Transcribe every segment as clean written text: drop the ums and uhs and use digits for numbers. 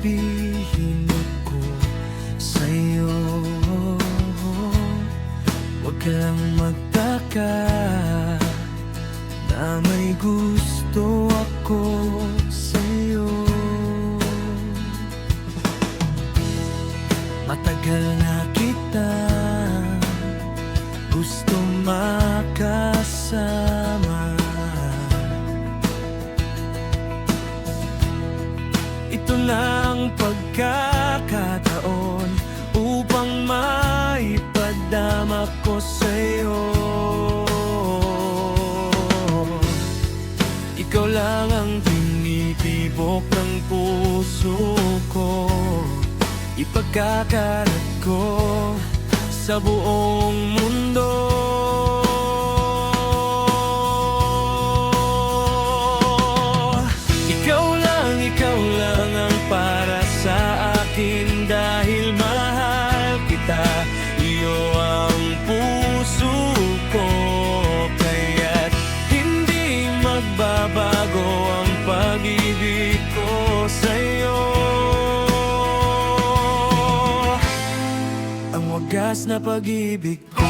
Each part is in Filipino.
sasabihin ko sa'yo. Huwag kang magtaka na may gusto ako sa'yo. Matagal na kita gusto makasama. Ito lang pagkakataon upang maipadama ko sa'yo. Ikaw lang ang tinitibok ng puso ko, ipagkakalat ko sa buong mundo. Ikaw lang ang para sa akin, dahil mahal kita. Iyo ang puso ko, kaya't hindi magbabago ang pag-ibig ko sa'yo. Ang wagas na pag-ibig ko.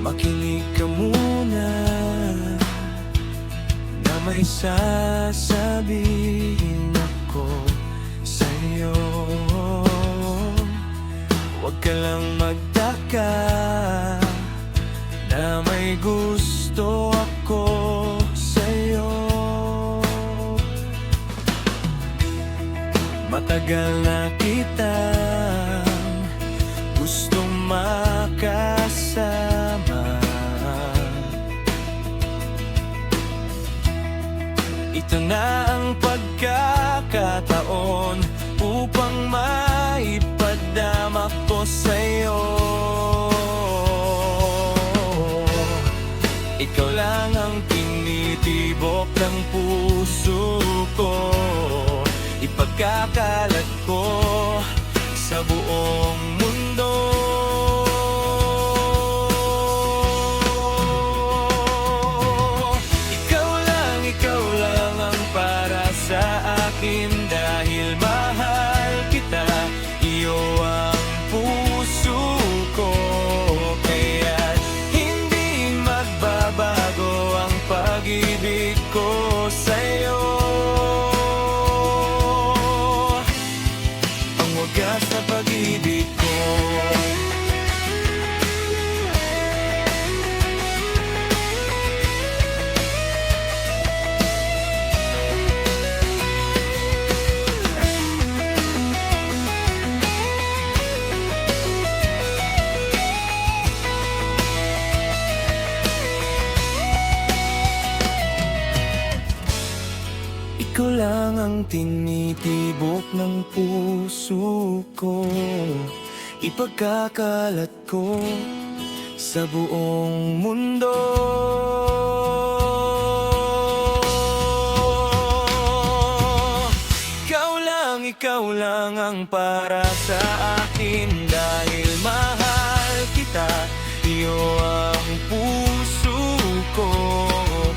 Makinig ka muna na may sasabihin ako sa'yo. Huwag ka lang magtaka na may gusto ako sa'yo. Matagal na kitang gustong makasama. Ito na ang pagkakataon upang maipadama ko sa'yo. Ikaw lang ang tinitibok ng puso ko, ipagkakalat ko sa buong mundo. Ikaw lang ang para sa akin, dahil mahal kita. Iyo ang puso ko, kaya't hindi magbabago ang pag-ibig ko sa'yo. Ang wagas na pag-ibig ko. Ikaw lang ang tinitibok ng puso ko, ipagkakalat ko sa buong mundo. Ikaw lang ang para sa akin, dahil mahal kita. Iyo ang puso ko,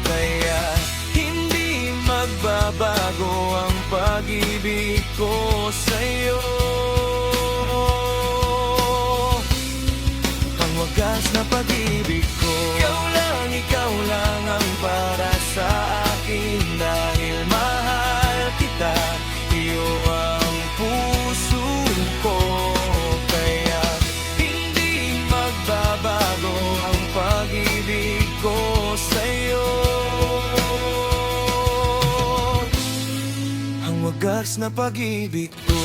kaya hindi magbabago ang pag-ibig ko sa'yo. Ang wagas na pag-ibig ko. Ikaw lang ang para sa akin, dahil mahal kita. Iyo ang puso ko, kaya hindi magbabago ang pag-ibig ko sa'yo. Ang wagas na pag-ibig ko.